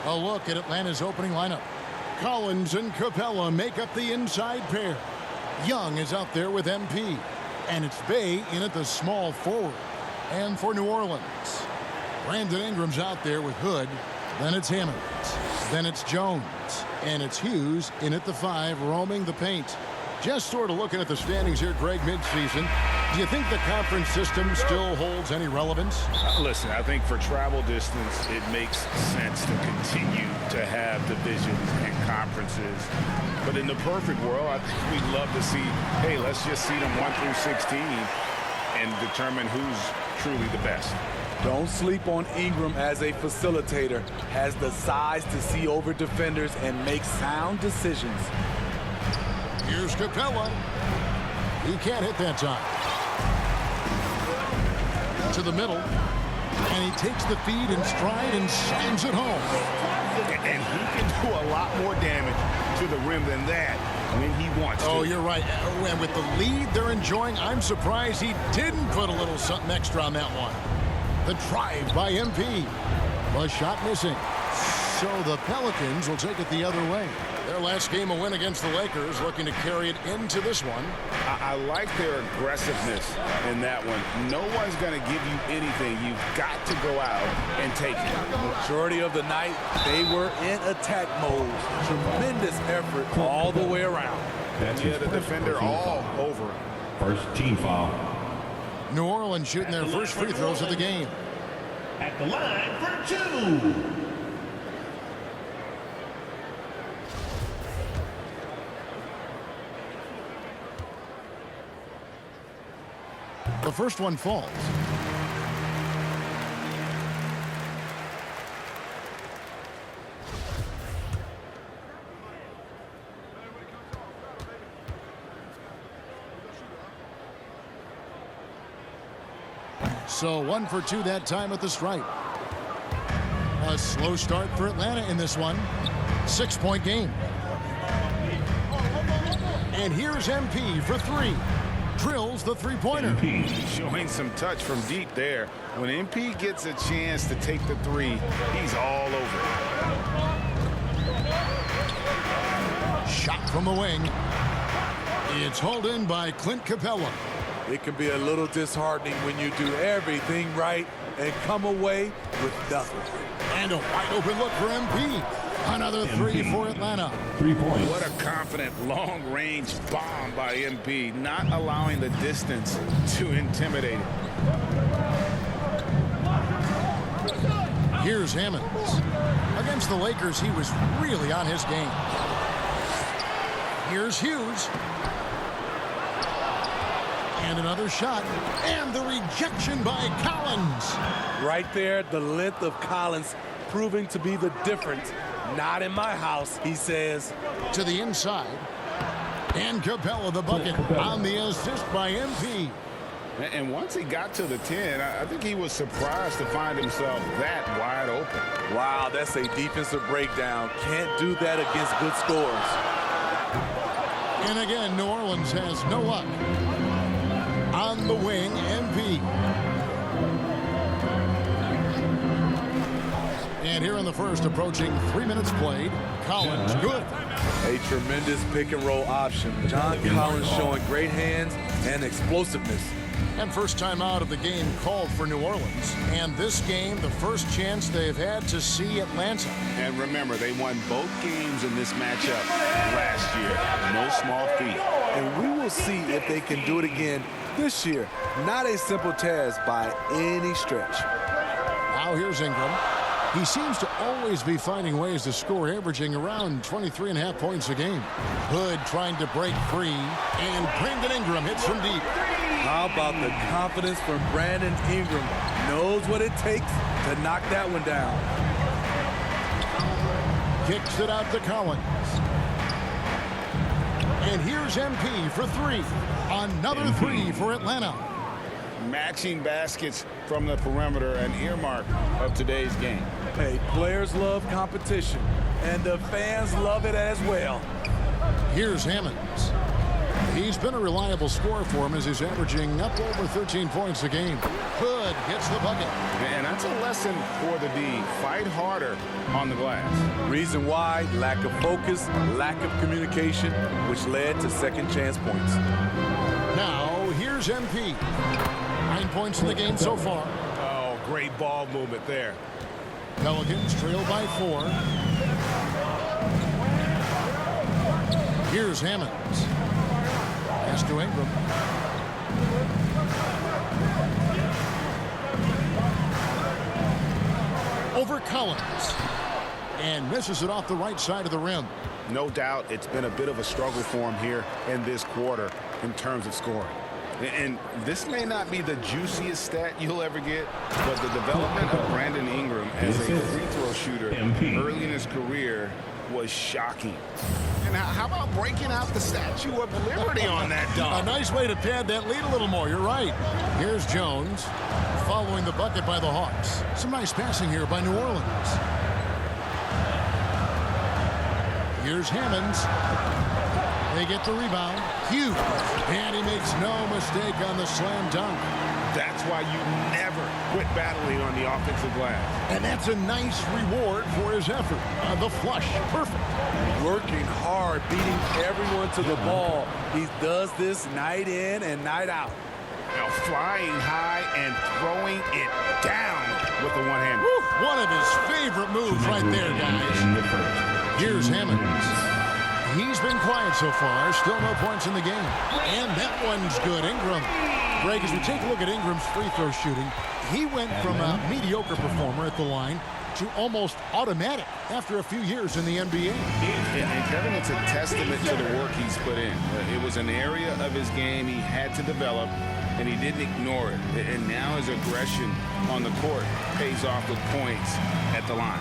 A look at Atlanta's opening lineup. Collins and Capella make up the inside pair. Young is out there with MP. And it's Bay in at the small forward. And for New Orleans, Brandon Ingram's out there with Hood. Then it's Hammond. Then it's Jones. And it's Hughes in at the 5, roaming the paint. Just sort of looking at the standings here, Greg, midseason. Do you think the conference system still holds any relevance? Listen, I think for travel distance, it makes sense to continue to have divisions and conferences. But in the perfect world, I think we'd love to see, hey, let's just see them 1 through 16 and determine who's truly the best. Don't sleep on Ingram as a facilitator. Has the size to see over defenders and make sound decisions. Here's Capella. He can't hit that time. To the middle. And he takes the feed in stride and slams it home. And he can do a lot more damage to the rim than that when he wants to. Oh, you're right. And with the lead they're enjoying, I'm surprised he didn't put a little something extra on that one. The drive by MP. The shot missing. So the Pelicans will take it the other way. Their last game a win against the Lakers, looking to carry it into this one. I like their aggressiveness in that one. No one's going to give you anything. You've got to go out and take it. Majority of the night, they were in attack mode. Tremendous effort all the way around. Yeah, the defender all over him. First team foul. New Orleans shooting their first free throws of the game. At the line for 2. The first one falls. So 1 for 2 that time at the stripe. A slow start for Atlanta in this one. 6-point game. And here's MP for 3. Drills the three-pointer. Showing some touch from deep there. When MP gets a chance to take the 3, he's all over it. Shot from the wing. It's hauled in by Clint Capella. It can be a little disheartening when you do everything right and come away with nothing. And a wide open look for MP. Another 3 for Atlanta. 3 points. What a confident long-range bomb by MP, not allowing the distance to intimidate him. Here's Hammonds. Against the Lakers, he was really on his game. Here's Hughes. And another shot. And the rejection by Collins. Right there, the length of Collins proving to be the difference. Not in my house, he says. To the inside. And Capella the bucket on the assist by MP. And once he got to the 10, I think he was surprised to find himself that wide open. Wow, that's a defensive breakdown. Can't do that against good scores. And again, New Orleans has no luck. On the wing, MP. And here in the first, approaching 3 minutes played, Collins good. A tremendous pick and roll option. John Collins showing great hands and explosiveness. And first time out of the game called for New Orleans. And this game, the first chance they've had to see Atlanta. And remember, they won both games in this matchup last year. No small feat. And we will see if they can do it again this year. Not a simple task by any stretch. Now here's Ingram. He seems to always be finding ways to score, averaging around 23.5 points a game. Hood trying to break free, and Brandon Ingram hits from deep. How about the confidence from Brandon Ingram? Knows what it takes to knock that one down. Kicks it out to Collins. And here's MP for 3. Another 3 for Atlanta. Matching baskets from the perimeter, an earmark of today's game. Hey, players love competition, and the fans love it as well. Here's Hammonds. He's been a reliable scorer for him as he's averaging up over 13 points a game. Hood gets the bucket. And that's a lesson for the D. Fight harder on the glass. Reason why, lack of focus, lack of communication, which led to second chance points. Now, here's MP. 9 points in the game so far. Oh, great ball movement there. Pelicans trail by 4. Here's Hammonds. Pass to Ingram. Over Collins. And misses it off the right side of the rim. No doubt it's been a bit of a struggle for him here in this quarter in terms of scoring. And this may not be the juiciest stat you'll ever get, but the development of Brandon Ingram as a free throw shooter early in his career was shocking. And how about breaking out the Statue of Liberty on that dunk? A nice way to pad that lead a little more. You're right. Here's Jones following the bucket by the Hawks. Some nice passing here by New Orleans. Here's Hammonds. They get the rebound. Huge. And he makes no mistake on the slam dunk. That's why you never quit battling on the offensive glass. And that's a nice reward for his effort. The flush. Perfect. Working hard, beating everyone to the ball. He does this night in and night out. Now flying high and throwing it down with the one hand. One of his favorite moves right there, guys. Here's Hammonds. He's been quiet so far. Still no points in the game. And that one's good. Ingram. Greg, as we take a look at Ingram's free throw shooting, he went from a mediocre performer at the line to almost automatic after a few years in the NBA. And Kevin, it's a testament to the work he's put in. It was an area of his game he had to develop, and he didn't ignore it. And now his aggression on the court pays off with points at the line.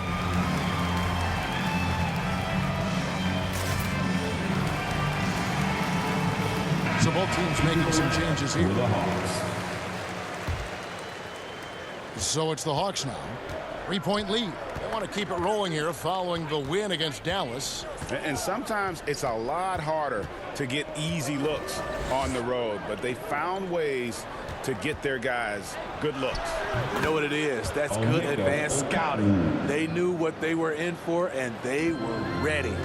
So both teams making some changes here. So it's the Hawks now. 3-point lead. They want to keep it rolling here following the win against Dallas. And sometimes it's a lot harder to get easy looks on the road, but they found ways to get their guys good looks. You know what it is? That's good advanced scouting. They knew what they were in for, and they were ready.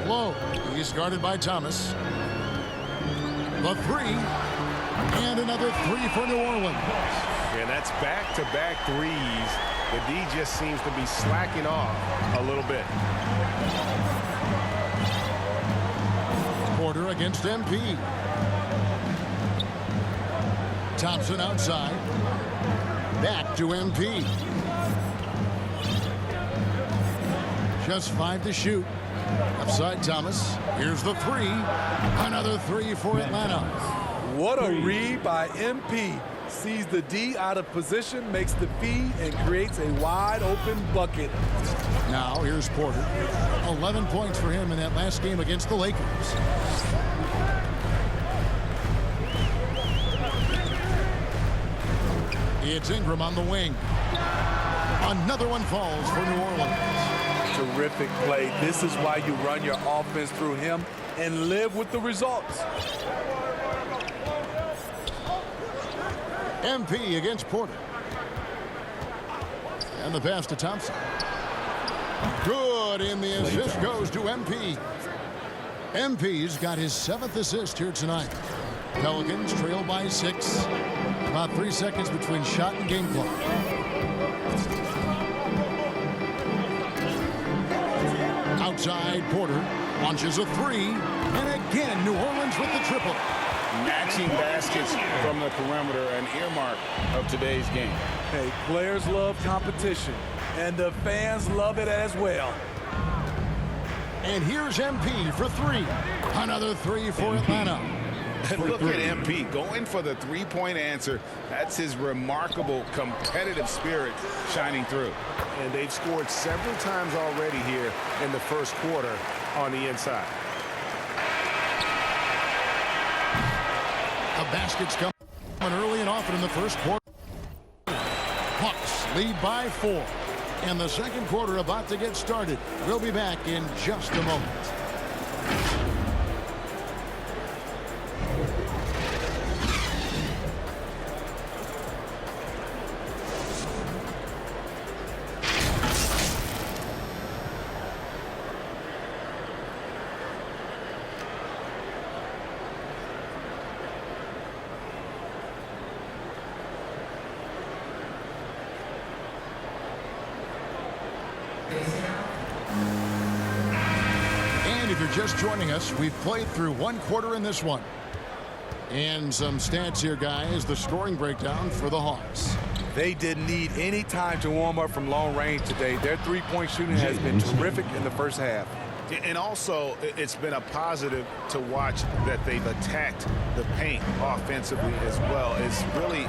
Low. He's guarded by Thomas. The 3. And another 3 for New Orleans. And that's back-to-back threes. The D just seems to be slacking off a little bit. Porter against MP. Thompson outside. Back to MP. Just 5 to shoot. Upside Thomas. Here's the 3. Another 3 for Atlanta. What a read by MP. Sees the D out of position, makes the feed, and creates a wide open bucket. Now here's Porter. 11 points for him in that last game against the Lakers. It's Ingram on the wing. Another one falls for New Orleans. Terrific play. This is why you run your offense through him and live with the results. MP against Porter. And the pass to Thompson. Good, and the assist goes to MP. MP's got his 7th assist here tonight. Pelicans trail by 6. About 3 seconds between shot and game clock. Outside, Porter launches a 3. And again, New Orleans with the triple. Matching baskets from the perimeter, an earmark of today's game. Hey, players love competition, and the fans love it as well. And here's MP for 3. Another 3 for Atlanta. Look at MP going for the three-point answer. That's his remarkable competitive spirit shining through. And they've scored several times already here in the first quarter on the inside. The baskets come early and often in the first quarter. Hawks lead by 4. And the second quarter about to get started. We'll be back in just a moment. And if you're just joining us, we've played through one quarter in this one. And some stats here, guys. The scoring breakdown for the Hawks. They didn't need any time to warm up from long range today. Their three-point shooting has been terrific in the first half. And also, it's been a positive to watch that they've attacked the paint offensively as well. It's really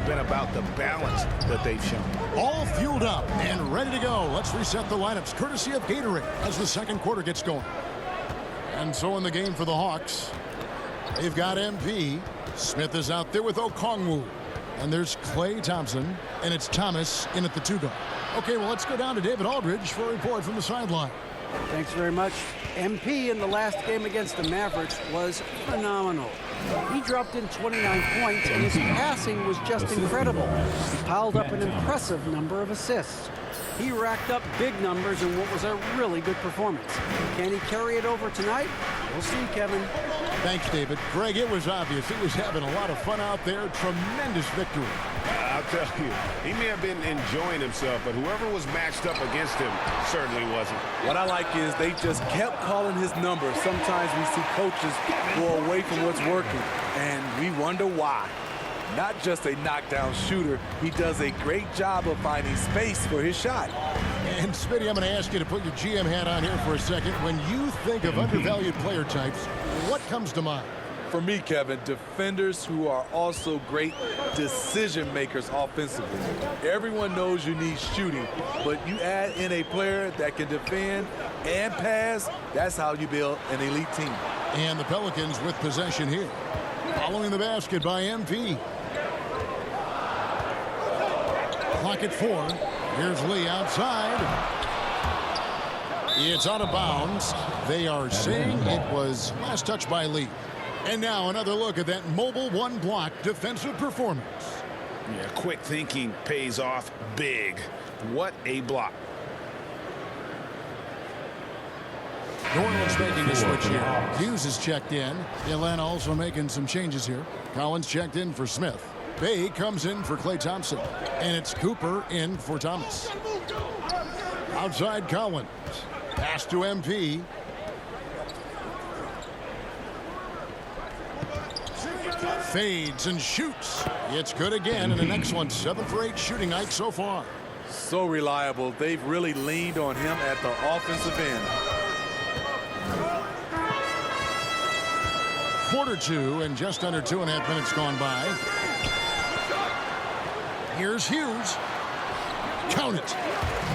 been about the balance that they've shown. All fueled up and ready to go. Let's reset the lineups, courtesy of Gatorade, as the second quarter gets going. And so in the game for the Hawks, they've got MP. Smith is out there with Okongwu. And there's Klay Thompson, and it's Thomas in at the 2-guard. Okay, well, let's go down to David Aldridge for a report from the sideline. Thanks very much. MP in the last game against the Mavericks was phenomenal. He dropped in 29 points, and his passing was just incredible. He piled up an impressive number of assists. He racked up big numbers in what was a really good performance. Can he carry it over tonight? We'll see, Kevin. Thanks, David. Greg, it was obvious. He was having a lot of fun out there. Tremendous victory. I'll tell you, he may have been enjoying himself, but whoever was matched up against him certainly wasn't. What I like is they just kept calling his number. Sometimes we see coaches go away from what's working, and we wonder why. Not just a knockdown shooter, he does a great job of finding space for his shot. And Smitty, I'm going to ask you to put your GM hat on here for a second. When you think of undervalued player types, what comes to mind? For me, Kevin, defenders who are also great decision makers offensively. Everyone knows you need shooting, but you add in a player that can defend and pass, that's how you build an elite team. And the Pelicans with possession here. Following the basket by MP. Clock at 4. Here's Lee outside. It's out of bounds. They are saying it was last touch by Lee. And now another look at that mobile one-block defensive performance. Yeah, quick thinking pays off big. What a block. New Orleans making a switch here. Hughes is checked in. Atlanta also making some changes here. Collins checked in for Smith. Bay comes in for Klay Thompson. And it's Cooper in for Thomas. Outside Collins. Pass to MP. Fades and shoots. It's good again, and an excellent 7 for 8 shooting night so far. So reliable. They've really leaned on him at the offensive end. Quarter 2 and just under 2.5 minutes gone by. Here's Hughes. Count it.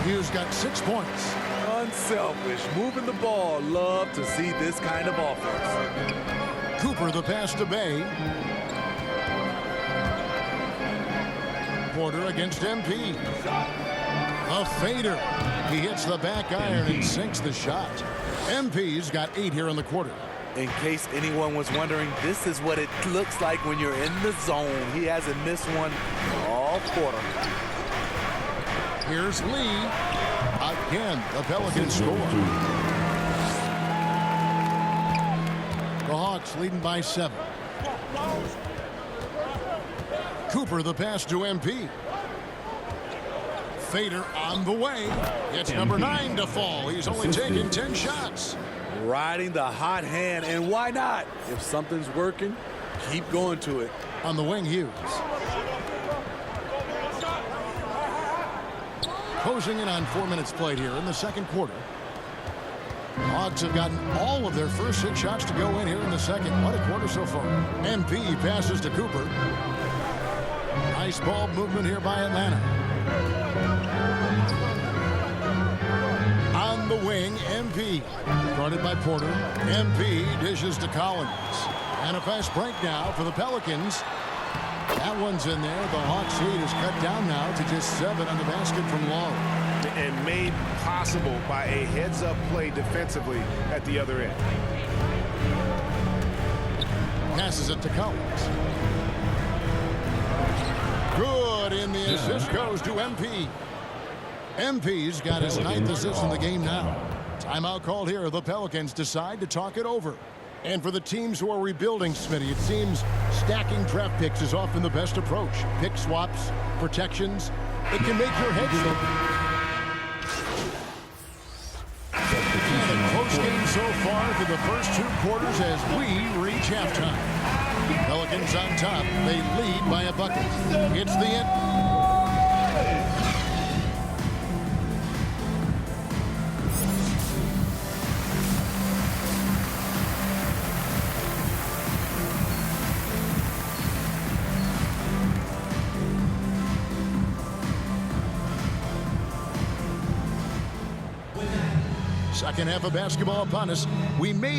Hughes got 6 points. Unselfish, moving the ball. Love to see this kind of offense. Cooper the pass to Bay. Porter against MP. A fader. He hits the back iron and sinks the shot. MP's got 8 here in the quarter. In case anyone was wondering, this is what it looks like when you're in the zone. He hasn't missed one all quarter. Here's Lee. Again, the Pelicans score. The Hawks leading by 7. Cooper the pass to MP. Fader on the way. It's number 9 to fall. He's only taken 10 shots. Riding the hot hand, and why not? If something's working, keep going to it. On the wing, Hughes. Closing in on 4 minutes played here in the second quarter. Hawks have gotten all of their first 6 shots to go in here in the second. What a quarter so far. MP passes to Cooper. Nice ball movement here by Atlanta. On the wing, MP. Guarded by Porter. MP dishes to Collins. And a fast break now for the Pelicans. That one's in there. The Hawks lead is cut down now to just 7 on the basket from Long. And made possible by a heads-up play defensively at the other end. Passes it to Collins. Good, and the assist goes to MP. MP's got his 9th assist in the game now. Timeout called here. The Pelicans decide to talk it over. And for the teams who are rebuilding, Smitty, it seems stacking draft picks is often the best approach. Pick swaps, protections. It can make your head spin. so far through the first 2 quarters as we reach halftime. Pelicans on top. They lead by a bucket. It's the end. Second half of basketball upon us. We may